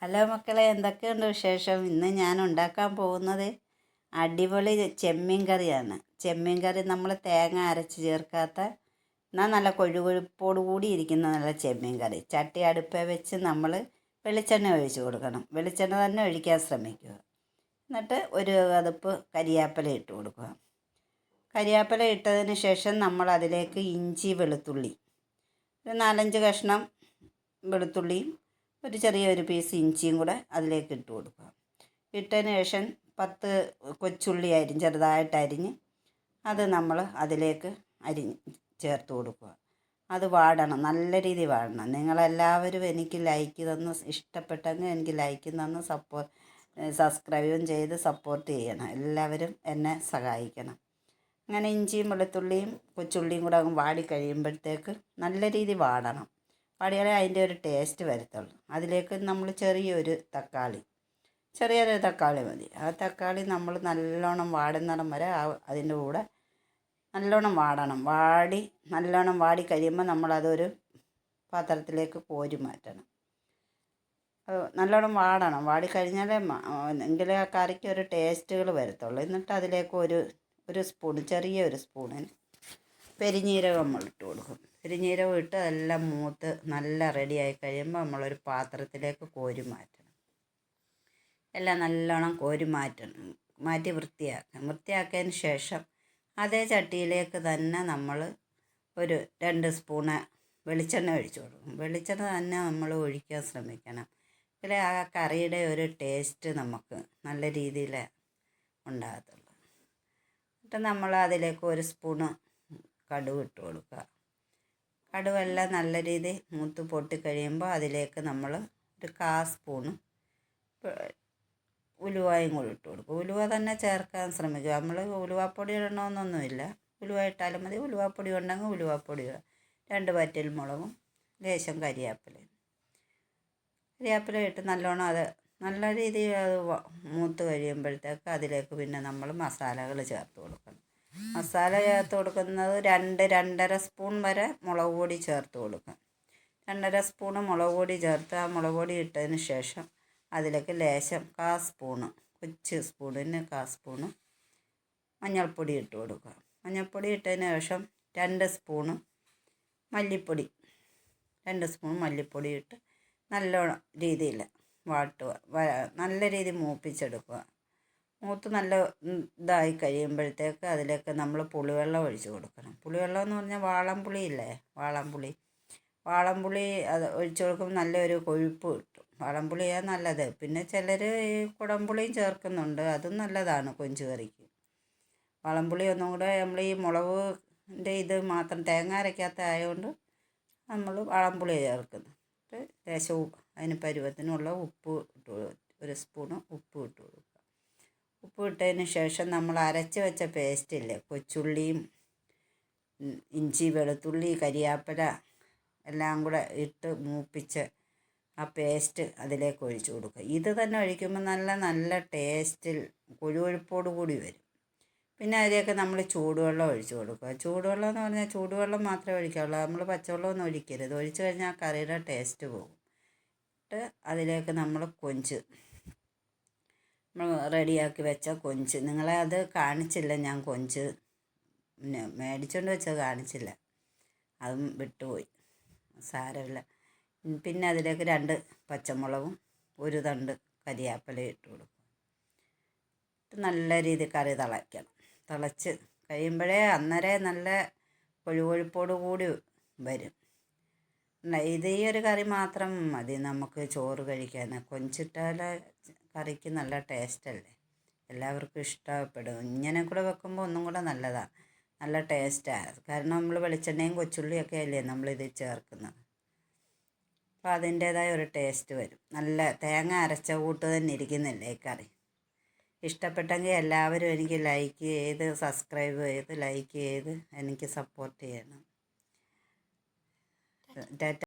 Hello മക്കളെ, എന്തൊക്കെയുണ്ട് വിശേഷം? ഇന്ന് ഞാൻ ഉണ്ടാക്കാൻ പോകുന്നത് അടിപൊളി ചെമ്മീൻ കറിയാണ്. ചെമ്മീൻ കറി നമ്മൾ തേങ്ങ അരച്ച് ചേർക്കാത്ത, എന്നാൽ നല്ല കൊഴുകൊഴുപ്പോട് കൂടി ഇരിക്കുന്ന നല്ല ചെമ്മീൻ കറി. ചട്ടി അടുപ്പേ വെച്ച് നമ്മൾ വെളിച്ചെണ്ണ ഒഴിച്ച് കൊടുക്കണം. വെളിച്ചെണ്ണ തന്നെ ഒഴിക്കാൻ ശ്രമിക്കുക. എന്നിട്ട് ഒരു കതുപ്പ് കരിയാപ്പില ഇട്ട് കൊടുക്കുക. കരിയാപ്പില ഇട്ടതിന് ശേഷം നമ്മൾ അതിലേക്ക് ഇഞ്ചി വെളുത്തുള്ളി, ഒരു 4-5 കഷ്ണം വെളുത്തുള്ളിയും ഒരു ചെറിയൊരു പീസ് ഇഞ്ചിയും കൂടെ അതിലേക്ക് ഇട്ട് കൊടുക്കുക. ഇട്ടതിന് ശേഷം 10 കൊച്ചുള്ളി ചെറുതായിട്ട് അരിഞ്ഞ് അത് നമ്മൾ അതിലേക്ക് ചേർത്ത് കൊടുക്കുക. അത് വാടണം, നല്ല രീതിയിൽ വാടണം. നിങ്ങളെല്ലാവരും എനിക്ക് ലൈക്ക് തന്ന് ഇഷ്ടപ്പെട്ടെങ്കിൽ എനിക്ക് ലൈക്ക് തന്ന് സബ്സ്ക്രൈബും ചെയ്ത് സപ്പോർട്ട് ചെയ്യണം. എല്ലാവരും എന്നെ സഹായിക്കണം. അങ്ങനെ ഇഞ്ചിയും വെളുത്തുള്ളിയും കൊച്ചുള്ളിയും കൂടെ അങ്ങ് വാടി കഴിയുമ്പോഴത്തേക്ക് നല്ല രീതിയിൽ വാടണം. വാടിയാലേ അതിൻ്റെ ഒരു ടേസ്റ്റ് വരത്തുള്ളൂ. അതിലേക്ക് നമ്മൾ ചെറിയൊരു തക്കാളി മതി. ആ തക്കാളി നമ്മൾ നല്ലോണം വാടുന്നിടം വരെ അതിൻ്റെ കൂടെ നല്ലോണം വാടണം. നല്ലോണം വാടി കഴിയുമ്പോൾ നമ്മളതൊരു പാത്രത്തിലേക്ക് കോരി മാറ്റണം. നല്ലോണം വാടണം. വാടിക്കഴിഞ്ഞാലേ എങ്കിലേ ആ കറിക്ക് ഒരു ടേസ്റ്റുകൾ വരത്തുള്ളൂ. എന്നിട്ട് അതിലേക്ക് ഒരു സ്പൂൺ, ചെറിയൊരു സ്പൂണിന് പെരിഞ്ജീരകം നമ്മൾ ഇട്ട് കൊടുക്കും. പെരിഞ്ജീരകം ഇട്ട് അതെല്ലാം മൂത്ത് നല്ല റെഡിയായി കഴിയുമ്പോൾ നമ്മളൊരു പാത്രത്തിലേക്ക് കോരി മാറ്റണം. എല്ലാം നല്ലോണം കോരി മാറ്റി വൃത്തിയാക്കിയതിന് ശേഷം അതേ ചട്ടിയിലേക്ക് തന്നെ നമ്മൾ ഒരു 2 സ്പൂണ് വെളിച്ചെണ്ണ ഒഴിച്ചു കൊടുക്കും. വെളിച്ചെണ്ണ തന്നെ നമ്മൾ ഒഴിക്കാൻ ശ്രമിക്കണം. ഇതിൽ ആ കറിയുടെ ഒരു ടേസ്റ്റ് നമുക്ക് നല്ല രീതിയിൽ ഉണ്ടാകത്തുള്ളൂ. എന്നിട്ട് നമ്മൾ അതിലേക്ക് 1 സ്പൂണ് കടുക് ഇട്ട് കൊടുക്കുക. കടുവെല്ലാം നല്ല രീതിയിൽ മൂത്ത് പൊട്ടി കഴിയുമ്പോൾ അതിലേക്ക് നമ്മൾ ഒരു 1/4 സ്പൂണ് ഉലുവയും കൂടി ഇട്ട് കൊടുക്കും. ഉലുവ തന്നെ ചേർക്കാൻ ശ്രമിക്കുക. നമ്മൾ ഉലുവാപ്പൊടി ഇടണമെന്നൊന്നുമില്ല. ഉലുവ ഇട്ടാലും മതി. ഉലുവാപ്പൊടി ഉണ്ടെങ്കിൽ ഉലുവാപ്പൊടി 2 വറ്റൽ മുളകും ലേശം കരിയാപ്പില ഇട്ട് നല്ലോണം അത് നല്ല രീതിയിൽ അത് മൂത്ത് കഴിയുമ്പോഴത്തേക്ക് അതിലേക്ക് പിന്നെ നമ്മൾ മസാലകൾ ചേർത്ത് കൊടുക്കണം. മസാല ചേർത്ത് കൊടുക്കുന്നത് 2-2.5 സ്പൂൺ വരെ മുളക് പൊടി ചേർത്ത് കൊടുക്കാം. 2.5 സ്പൂണ് മുളക് പൊടി ചേർത്ത് ആ മുളക് പൊടി ഇട്ടതിന് ശേഷം അതിലേക്ക് ലേശം 1/4 സ്പൂണ്, കൊച്ചു സ്പൂണിന് 1/4 സ്പൂണ് മഞ്ഞൾപ്പൊടി ഇട്ട് കൊടുക്കുക. മഞ്ഞൾപ്പൊടി ഇട്ടതിന് ശേഷം 2 സ്പൂണ് മല്ലിപ്പൊടി 2 സ്പൂൺ മല്ലിപ്പൊടി ഇട്ട് നല്ലോണം രീതിയിൽ വാട്ടുക. നല്ല രീതിയിൽ മൂപ്പിച്ചെടുക്കുക. മൂത്ത് നല്ല ഇതായി കഴിയുമ്പോഴത്തേക്ക് അതിലേക്ക് നമ്മൾ പുളിവെള്ളം ഒഴിച്ച് കൊടുക്കണം. പുളിവെള്ളം എന്ന് പറഞ്ഞാൽ വാളംപുളിയില്ലേ, വാളംപുളി അത് ഒഴിച്ച് കൊടുക്കുമ്പോൾ നല്ലൊരു കൊഴുപ്പ് കിട്ടും. വാളംപുളിയാണ് നല്ലത്. പിന്നെ ചിലർ ഈ കുടംപുളിയും ചേർക്കുന്നുണ്ട്, അതും നല്ലതാണ് കൊഞ്ച് കറിക്ക്. വാളംപുളി ഒന്നും കൂടെ നമ്മൾ ഈ മുളകിൻ്റെ ഇത് മാത്രം തേങ്ങ അരയ്ക്കാത്ത ആയതുകൊണ്ട് നമ്മൾ വാളംപുളി ചേർക്കുന്നത്. ലേശം അതിന് പരുവത്തിനുള്ള ഉപ്പ് 1 സ്പൂണ് ഉപ്പ് ഇട്ട് കൊടുക്കുക. ഉപ്പ് ഇട്ടതിന് ശേഷം നമ്മൾ അരച്ച് വെച്ച പേസ്റ്റില്ലേ, കൊച്ചുള്ളിയും ഇഞ്ചി വെളുത്തുള്ളി കരിയാപ്പില എല്ലാം കൂടെ ഇട്ട് മൂപ്പിച്ച് ആ പേസ്റ്റ് അതിലേക്ക് ഒഴിച്ച് കൊടുക്കുക. ഇത് തന്നെ ഒഴിക്കുമ്പോൾ നല്ല ടേസ്റ്റിൽ കൊഴുകൊഴുപ്പോട് കൂടി വരും. പിന്നെ അതിലേക്ക് നമ്മൾ ചൂടുവെള്ളം ഒഴിച്ച് കൊടുക്കുക. ചൂടുവെള്ളം എന്ന് പറഞ്ഞാൽ ചൂടുവെള്ളം മാത്രമേ ഒഴിക്കാവുള്ളൂ. നമ്മൾ പച്ചവെള്ളമൊന്നും ഒഴിക്കരുത്. ഒഴിച്ച് കഴിഞ്ഞാൽ കറിയുടെ ടേസ്റ്റ് പോകും. എന്നിട്ട് അതിലേക്ക് നമ്മൾ റെഡിയാക്കി വെച്ച കൊഞ്ച്, നിങ്ങളെ അത് കാണിച്ചില്ല. ഞാൻ കൊഞ്ച് മേടിച്ചുകൊണ്ട് വെച്ചത് കാണിച്ചില്ല, അതും വിട്ടുപോയി, സാരമില്ല. പിന്നെ അതിലേക്ക് 2 പച്ചമുളകും 1 തണ്ട് കരിയാപ്പില ഇട്ട് കൊടുക്കും. നല്ല രീതിയിൽ കറി തിളച്ച് കഴിയുമ്പോഴേ അന്നേരം നല്ല കൊഴുകൊഴുപ്പോട് കൂടി വരും. ഇത് ഈ ഒരു കറി മാത്രം മതി നമുക്ക് ചോറ് കഴിക്കാൻ. കൊഞ്ചിട്ടാൽ കറിക്ക് നല്ല ടേസ്റ്റല്ലേ, എല്ലാവർക്കും ഇഷ്ടപ്പെടും. ഇങ്ങനെ കൂടെ വെക്കുമ്പോൾ ഒന്നും കൂടെ നല്ലതാണ്, നല്ല ടേസ്റ്റാണ്. കാരണം നമ്മൾ വെളിച്ചെണ്ണയും കൊച്ചുള്ളിയൊക്കെ അല്ലേ നമ്മളിത് ചേർക്കുന്നത്. അപ്പോൾ അതിൻ്റേതായ ഒരു ടേസ്റ്റ് വരും. നല്ല തേങ്ങ അരച്ച കൂട്ട് തന്നെ ഇരിക്കുന്നില്ലേ ഈ കറി. ഇഷ്ടപ്പെട്ടെങ്കിൽ എല്ലാവരും എനിക്ക് ലൈക്ക് ചെയ്ത് സബ്സ്ക്രൈബ് ചെയ്ത് ലൈക്ക് ചെയ്ത് എനിക്ക് സപ്പോർട്ട് ചെയ്യണം.